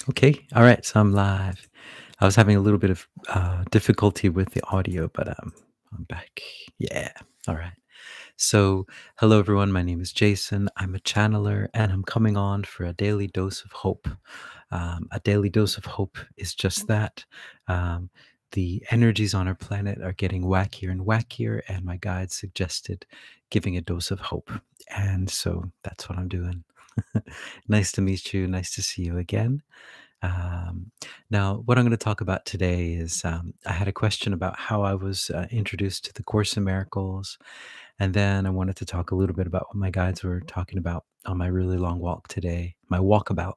Okay. All right. So I'm live. I was having a little bit of difficulty with the audio, but I'm back. Yeah. All right. So, hello everyone. My name is Jason. I'm a channeler, and I'm coming on for a daily dose of hope. A daily dose of hope is just that. Um, the energies on our planet are getting wackier and wackier, and my guide suggested giving a dose of hope. And so that's what I'm doing. Nice to meet you. Nice to see you again. Um, Now, what I'm going to talk about today is I had a question about how I was introduced to the Course in Miracles. And then I wanted to talk a little bit about what my guides were talking about on my really long walk today, my walkabout.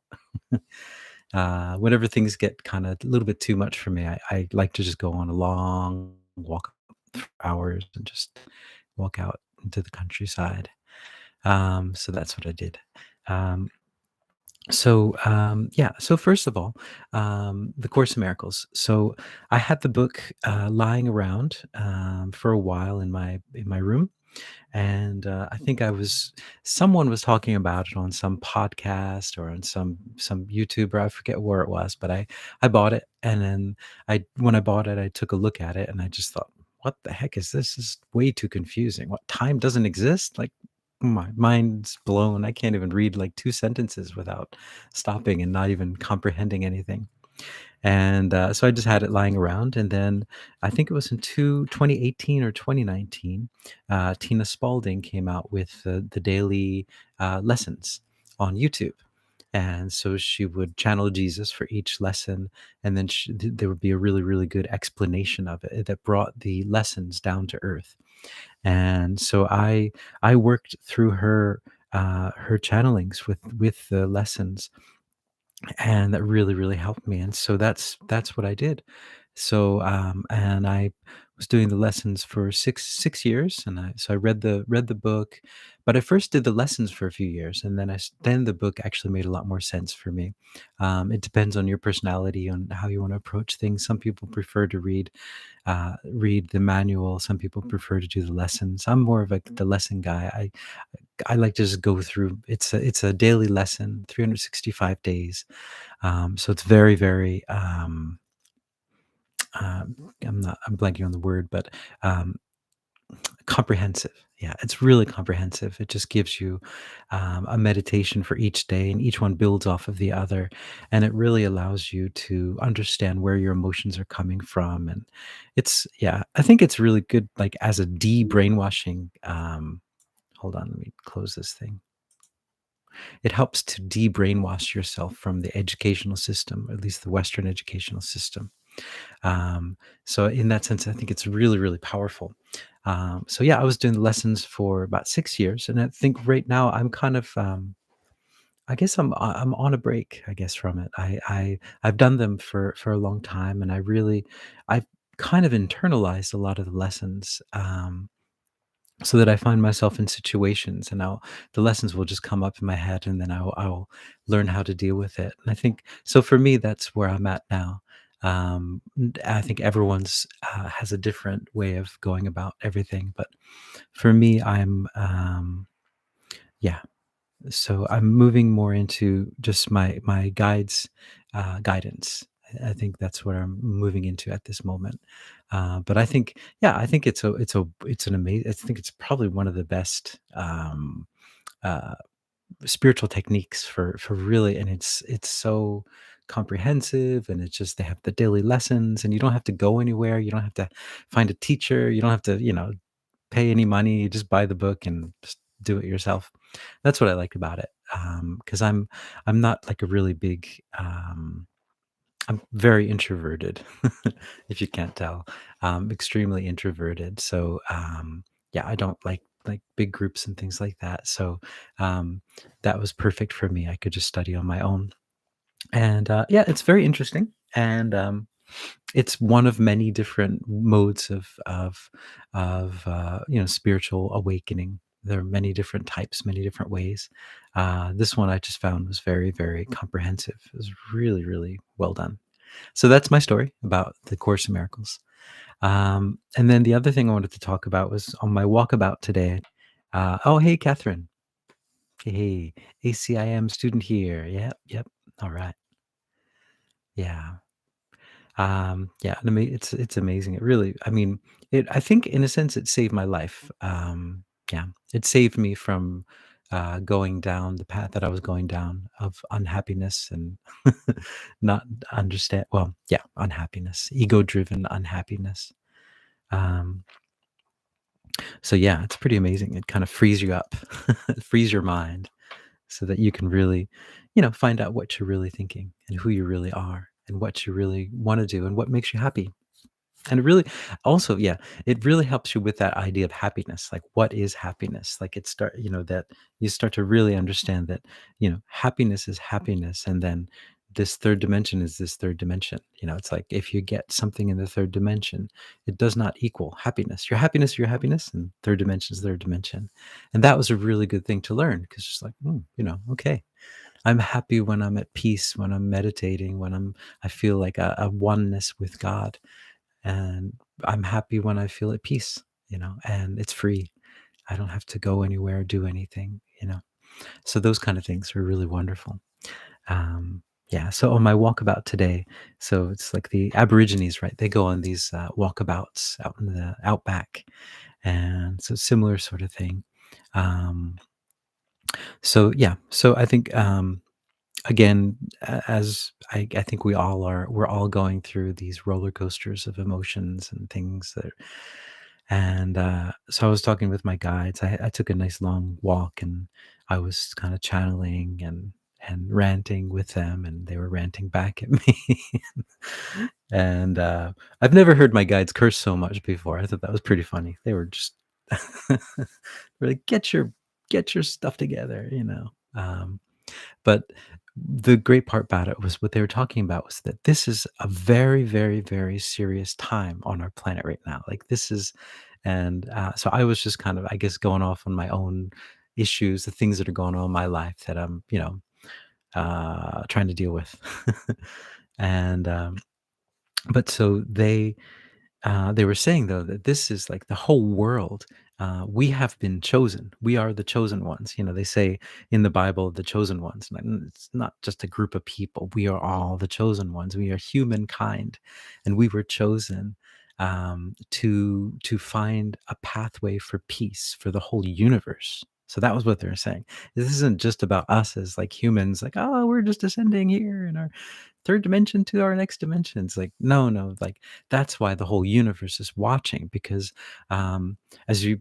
Whenever things get kind of a little bit too much for me, I like to just go on a long walk for hours and just walk out into the countryside. So that's what I did. Um, yeah. So first of all, the Course in Miracles. So I had the book lying around for a while in my room, and I think someone was talking about it on some podcast or on some YouTuber. I forget where it was, but I bought it, and then I when I bought it, I took a look at it, and I just thought, what the heck is this? This is way too confusing. What, time doesn't exist? Like, my mind's blown. I can't even read like two sentences without stopping and not even comprehending anything. And so I just had it lying around. And then I think it was in 2018 or 2019, Tina Spalding came out with the daily lessons on YouTube. And so she would channel Jesus for each lesson. And then there would be a really, really good explanation of it that brought the lessons down to earth. And so I worked through her channelings with the lessons, and that really, really helped me. And so that's what I did. So and I was doing the lessons for six years, and I read the book, but I first did the lessons for a few years, and then the book actually made a lot more sense for me. It depends on your personality, on how you want to approach things. Some people prefer to read the manual. Some people prefer to do the lessons. I'm more of the lesson guy. I like to just go through. It's a daily lesson, 365 days. So it's very, very. I'm blanking on the word, but um, comprehensive. Yeah, it's really comprehensive. It just gives you a meditation for each day, and each one builds off of the other. And it really allows you to understand where your emotions are coming from. And yeah, I think it's really good, like as a de brainwashing. Hold on, let me close this thing. It helps to de brainwash yourself from the educational system, at least the Western educational system. So in that sense, I think it's really, really powerful. So yeah, I was doing the lessons for about 6 years, and I think right now I'm kind of, I guess I'm on a break, I guess, from it. I've done them for a long time, and I've kind of internalized a lot of the lessons. So that I find myself in situations, and the lessons will just come up in my head, and then I'll learn how to deal with it. And I think so for me, that's where I'm at now. I think everyone's has a different way of going about everything, but for me, yeah. So I'm moving more into just my guides guidance. I think that's what I'm moving into at this moment. But I think, yeah, I think it's an amazing. I think it's probably one of the best uh, spiritual techniques for really, and it's so comprehensive, and it's just they have the daily lessons, and you don't have to go anywhere. You don't have to find a teacher. You don't have to pay any money. You just buy the book and just do it yourself. That's what I like about it. Because I'm not like a really big. I'm very introverted, if you can't tell. Extremely introverted. So yeah, I don't like big groups and things like that. So um, that was perfect for me. I could just study on my own, and yeah, it's very interesting. And it's one of many different modes of spiritual awakening. There are many different types, many different ways. This one I just found was very, very comprehensive. It was really, really well done. So that's my story about the Course in Miracles. And then the other thing I wanted to talk about was on my walkabout today. Oh, hey, Catherine. Hey, ACIM student here. Yep, yep. All right. Yeah. Yeah, and it's amazing. It really, I mean, I think in a sense it saved my life. Yeah, it saved me from going down the path that I was going down of unhappiness and not understand. Well, yeah, unhappiness, ego-driven unhappiness. Um, so yeah, it's pretty amazing. It kind of frees you up, frees your mind, so that you can really, find out what you're really thinking and who you really are and what you really want to do and what makes you happy. And it really also, yeah, it really helps you with that idea of happiness. Like, what is happiness? Like, that you start to really understand that, happiness is happiness. And then this third dimension is this third dimension. It's like if you get something in the third dimension, it does not equal happiness. Your happiness, and third dimension is third dimension. And that was a really good thing to learn because it's like, okay, I'm happy when I'm at peace, when I'm meditating, I feel like a oneness with God, and I'm happy when I feel at peace, and it's free. I don't have to go anywhere, do anything. So those kind of things are really wonderful. Yeah. So on my walkabout today, so it's like the Aborigines, right? They go on these walkabouts out in the outback, and so similar sort of thing. Um, so yeah. So I think again, as I think we're all going through these roller coasters of emotions and things that, and so I was talking with my guides. I took a nice long walk, and I was kind of channeling and ranting with them, and they were ranting back at me. And I've never heard my guides curse so much before. I thought that was pretty funny. They were just were like, get your stuff together. But the great part about it was what they were talking about was that this is a very, very, very serious time on our planet right now. Like, this is, and so I was just kind of, I guess, going off on my own issues, the things that are going on in my life that I'm, trying to deal with. And but so they were saying though that this is like the whole world. We have been chosen. We are the chosen ones. They say in the Bible, the chosen ones. And it's not just a group of people. We are all the chosen ones. We are humankind, and we were chosen to find a pathway for peace for the whole universe. So that was what they were saying. This isn't just about us as like humans, like, oh, we're just ascending here in our third dimension to our next dimension. It's like, no, no, like that's why the whole universe is watching, because as you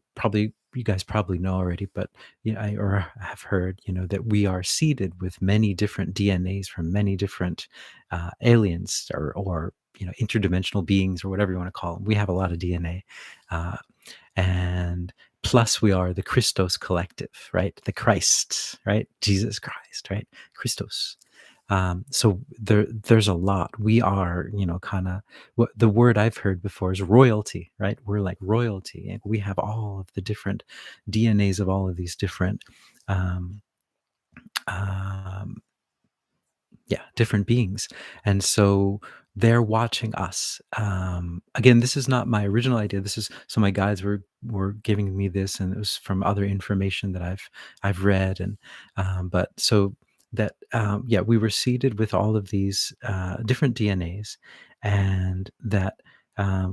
guys probably know already, but or have heard, that we are seeded with many different DNAs from many different aliens, or interdimensional beings, or whatever you want to call them. We have a lot of DNA, and plus we are the Christos collective, right? The Christ, right? Jesus Christ, right? Christos. So there's a lot. We are, kind of, what the word I've heard before is royalty, right? We're like royalty, and we have all of the different DNAs of all of these different um, um, yeah, different beings. And so they're watching us. Again, this is not my original idea. This is, so my guides were giving me this, and it was from other information that I've read. And but so that yeah, we were seeded with all of these different DNAs, and that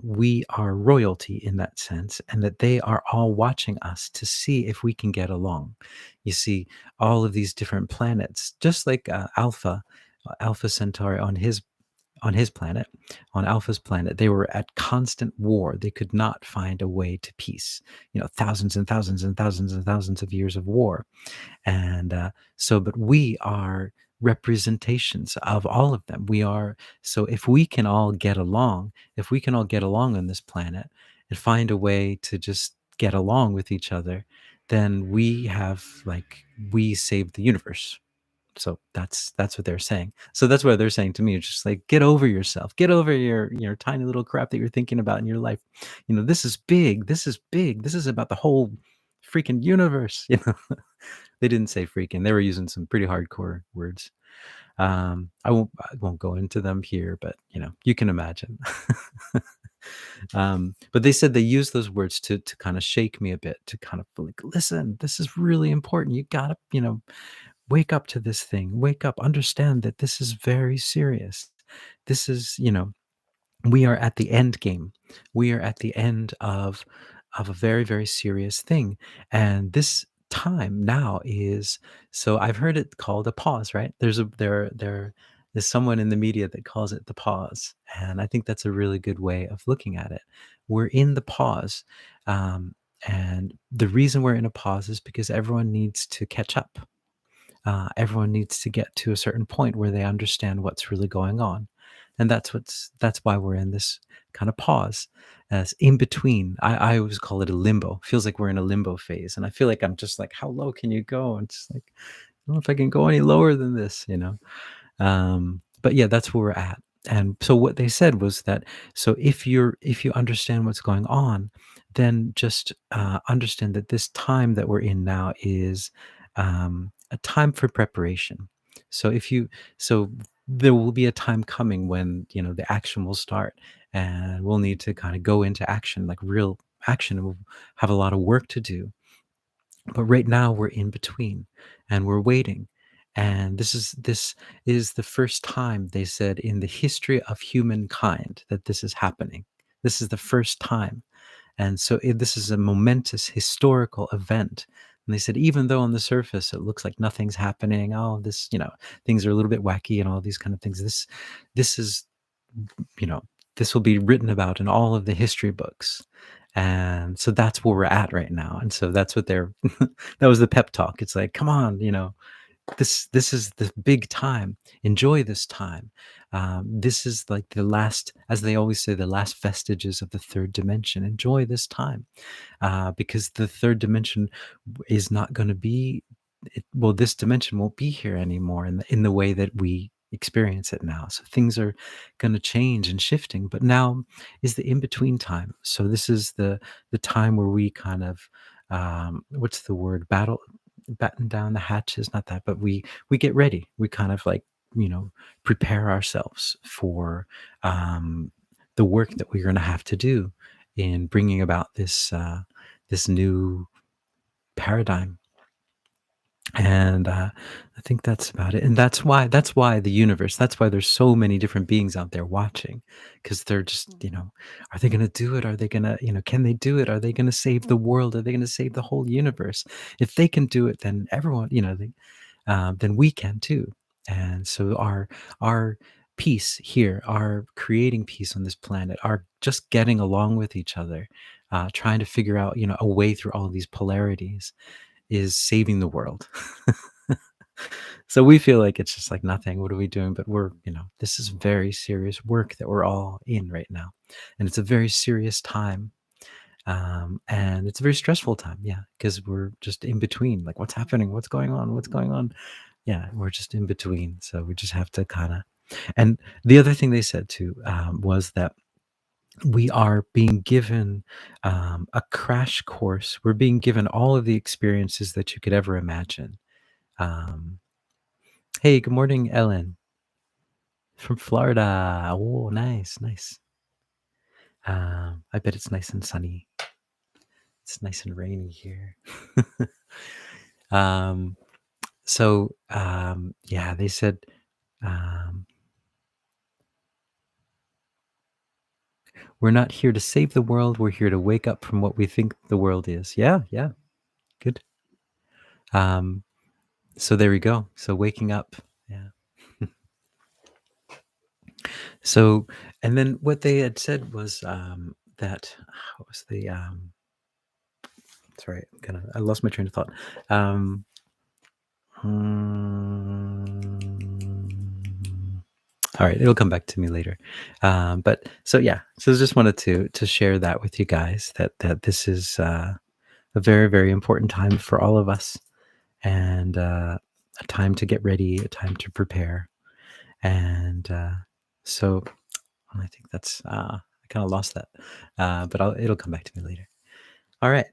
we are royalty in that sense, and that they are all watching us to see if we can get along. You see, all of these different planets, just like Alpha Centauri on his planet, on Alpha's planet, they were at constant war. They could not find a way to peace. Thousands and thousands and thousands and thousands of years of war. And but we are representations of all of them. We are, so if we can all get along, on this planet and find a way to just get along with each other, then we saved the universe. So that's what they're saying. So that's what they're saying to me. It's just like, get over yourself. Get over your tiny little crap that you're thinking about in your life. This is big. This is big. This is about the whole freaking universe. They didn't say freaking. They were using some pretty hardcore words. I won't go into them here, but you can imagine. But they said they used those words to kind of shake me a bit, to kind of like, listen, this is really important. You gotta, wake up to this thing. Wake up. Understand that this is very serious. this is, we are at the end game. We are at the end of a very, very serious thing. And this time now is, so I've heard it called a pause, right? There is someone in the media that calls it the pause. And I think that's a really good way of looking at it. We're in the pause. Um, and the reason we're in a pause is because everyone needs to catch up. Everyone needs to get to a certain point where they understand what's really going on, and that's why we're in this kind of pause, as in between. I always call it a limbo. Feels like we're in a limbo phase, and I feel like I'm just like, how low can you go? And just like, I don't know if I can go any lower than this. But yeah, that's where we're at. And so what they said was that, so if you understand what's going on, then just understand that this time that we're in now is a time for preparation. So if you so there will be a time coming when the action will start, and we'll need to kind of go into action, like real action, and we'll have a lot of work to do. But right now we're in between, and we're waiting. And this is the first time, they said, in the history of humankind that this is happening. This is the first time. And so this is a momentous historical event. And they said, even though on the surface it looks like nothing's happening, oh, things are a little bit wacky and all these kind of things. This is, you know, this will be written about in all of the history books. And so that's where we're at right now. And so that's what they're, that was the pep talk. It's like, come on, this is the big time. Enjoy this time. This is like the last, as they always say, the last vestiges of the third dimension. Enjoy this time, because the third dimension is not going to be. Well, this dimension won't be here anymore in the way that we experience it now. So things are going to change and shifting. But now is the in between time. So this is the time where we kind of, what's the word, batten down the hatches, not that, but we get ready. We kind of like, prepare ourselves for the work that we're going to have to do in bringing about this new paradigm. And I think that's about it. And that's why the universe, that's why there's so many different beings out there watching, because they're just, are they going to do it? Are they going to, can they do it? Are they going to save the world? Are they going to save the whole universe? If they can do it, then everyone, then we can too. And so our peace here, our creating peace on this planet, our just getting along with each other, trying to figure out, a way through all of these polarities, is saving the world. So we feel like it's just like nothing. What are we doing? But this is very serious work that we're all in right now. And it's a very serious time. And it's a very stressful time. Yeah. Because we're just in between. Like, what's happening? What's going on? What's going on? Yeah. We're just in between. So we just have to kind of. And the other thing they said too, was that we are being given a crash course. We're being given all of the experiences that you could ever imagine. Um, hey, good morning, Ellen from Florida. Oh, nice, nice. I bet it's nice and sunny. It's nice and rainy here. um, yeah, they said, um, we're not here to save the world. We're here to wake up from what we think the world is. Yeah, yeah, good. Um, so there we go. So waking up. Yeah. So, and then what they had said was, that, what was the, sorry, I lost my train of thought. Um, mm, all right, it'll come back to me later. But so yeah, so I just wanted to share that with you guys, that this is a very, very important time for all of us, and a time to get ready, a time to prepare, and so I think that's, I kind of lost that, but it'll come back to me later. All right.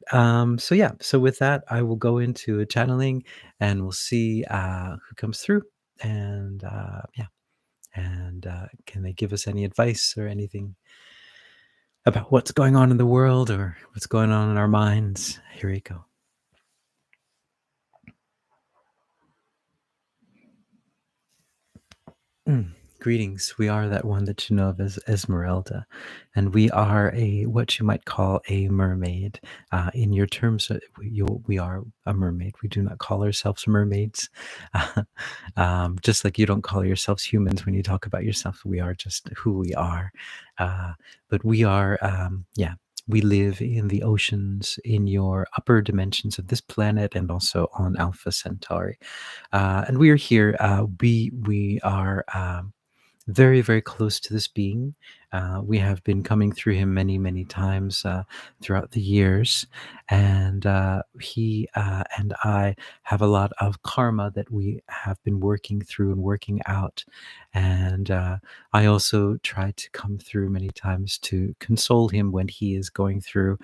So yeah. So with that, I will go into a channeling, and we'll see who comes through, and yeah. And can they give us any advice or anything about what's going on in the world or what's going on in our minds? Here we go. Greetings. We are that one that you know of as Esmeralda, and we are a what you might call a mermaid. In your terms, we are a mermaid. We do not call ourselves mermaids, just like you don't call yourselves humans when you talk about yourself. We are just who we are, uh, but we are, yeah. We live in the oceans, in your upper dimensions of this planet, and also on Alpha Centauri. And we are here. We are. Very, very close to this being. We have been coming through him many, many times throughout the years. And he and I have a lot of karma that we have been working through and working out. And I also try to come through many times to console him when he is going through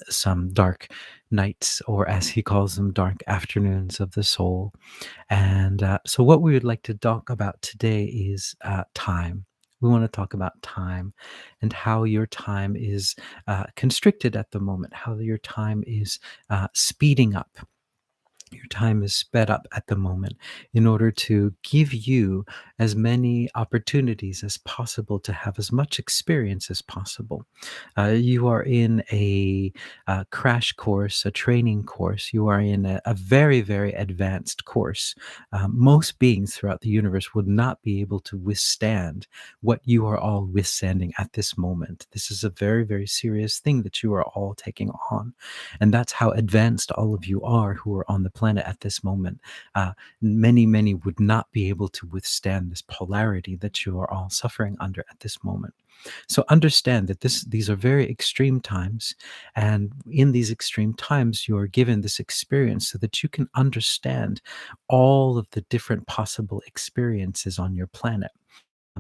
some dark nights, or as he calls them, dark afternoons of the soul. And so, what we would like to talk about today is time. We want to talk about time and how your time is constricted at the moment, how your time is speeding up. Your time is sped up at the moment in order to give you as many opportunities as possible to have as much experience as possible. You are in a crash course, a training course. You are in a very, very advanced course. Most beings throughout the universe would not be able to withstand what you are all withstanding at this moment. This is a very, very serious thing that you are all taking on. And that's how advanced all of you are who are on the planet at this moment. Many, many would not be able to withstand this polarity that you are all suffering under at this moment. So understand that these are very extreme times, and in these extreme times, you are given this experience so that you can understand all of the different possible experiences on your planet.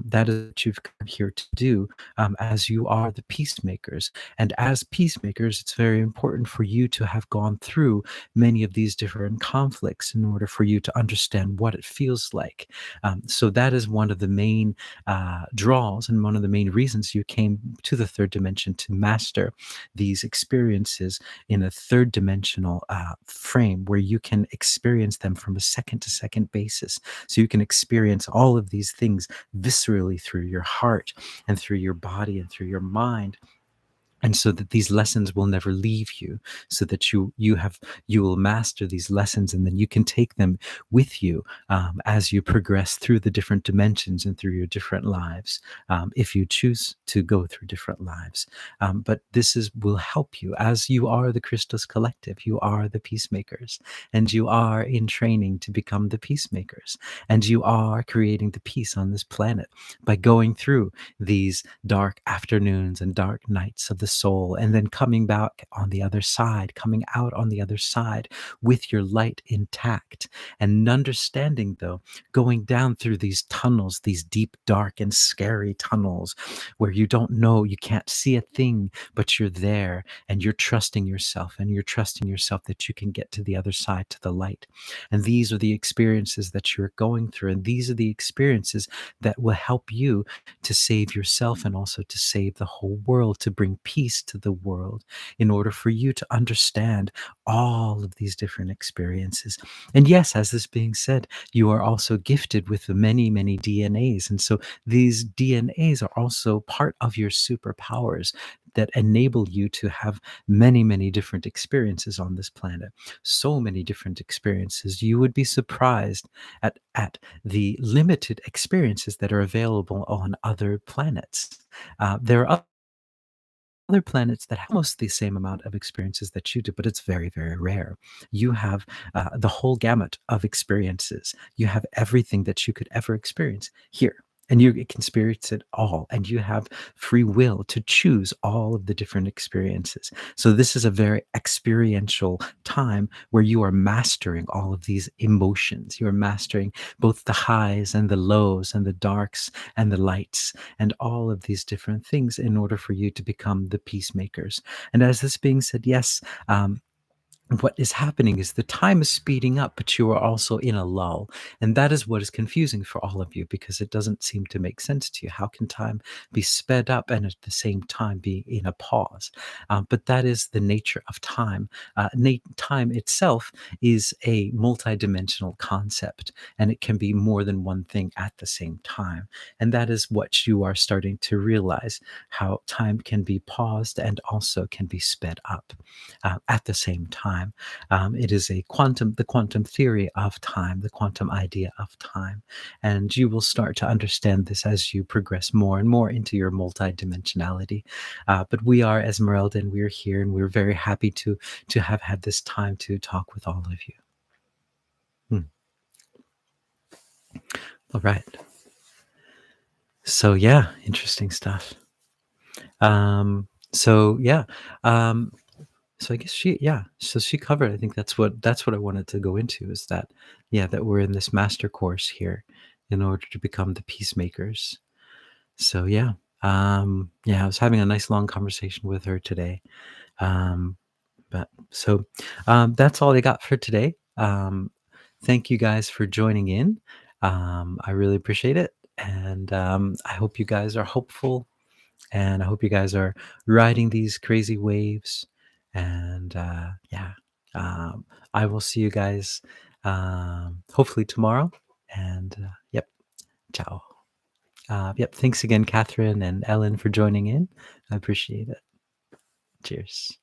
That is what you've come here to do, as you are the peacemakers. And as peacemakers, it's very important for you to have gone through many of these different conflicts in order for you to understand what it feels like. So that is one of the main draws and one of the main reasons you came to the third dimension, to master these experiences in a third dimensional frame where you can experience them from a second to second basis. So you can experience all of these things viscerally through your heart and through your body and through your mind, and so that these lessons will never leave you, so that you will master these lessons, and then you can take them with you as you progress through the different dimensions and through your different lives, if you choose to go through different lives. But this is will help you, as you are the Christos collective. You are the peacemakers, and you are in training to become the peacemakers, and you are creating the peace on this planet by going through these dark afternoons and dark nights of the soul, and then coming back on the other side, coming out on the other side with your light intact. And understanding, though, going down through these tunnels, these deep, dark, and scary tunnels where you don't know, you can't see a thing, but you're there, and you're trusting yourself, and you're trusting yourself that you can get to the other side, to the light. And these are the experiences that you're going through, and these are the experiences that will help you to save yourself and also to save the whole world, to bring peace to the world, in order for you to understand all of these different experiences. And yes, as this being said, you are also gifted with the many, many DNAs. And so these DNAs are also part of your superpowers that enable you to have many, many different experiences on this planet. So many different experiences. You would be surprised at the limited experiences that are available on other planets. There are other planets that have almost the same amount of experiences that you do, but it's very, very rare. You have the whole gamut of experiences. You have everything that you could ever experience here. And you can experience it all, and you have free will to choose all of the different experiences. So, this is a very experiential time where you are mastering all of these emotions. You are mastering both the highs and the lows, and the darks and the lights, and all of these different things in order for you to become the peacemakers. And as this being said, yes, what is happening is the time is speeding up, but you are also in a lull. And that is what is confusing for all of you because it doesn't seem to make sense to you. How can time be sped up and at the same time be in a pause? But that is the nature of time. Time itself is a multidimensional concept, and it can be more than one thing at the same time. And that is what you are starting to realize, how time can be paused and also can be sped up at the same time. It is the quantum theory of time, the quantum idea of time. And you will start to understand this as you progress more and more into your multidimensionality. But we are Esmeralda, and we're here, and we're very happy to have had this time to talk with all of you. Hmm. All right. So yeah, interesting stuff. So yeah. Um, So I guess so she covered. I think that's what I wanted to go into is that, yeah, that we're in this master course here in order to become the peacemakers. So yeah, yeah, I was having a nice long conversation with her today. Um, but so that's all I got for today. Thank you guys for joining in. I really appreciate it, and I hope you guys are hopeful, and I hope you guys are riding these crazy waves. And yeah, um, I will see you guys hopefully tomorrow. And yep, ciao. Yep, thanks again, Catherine and Ellen, for joining in. I appreciate it. Cheers.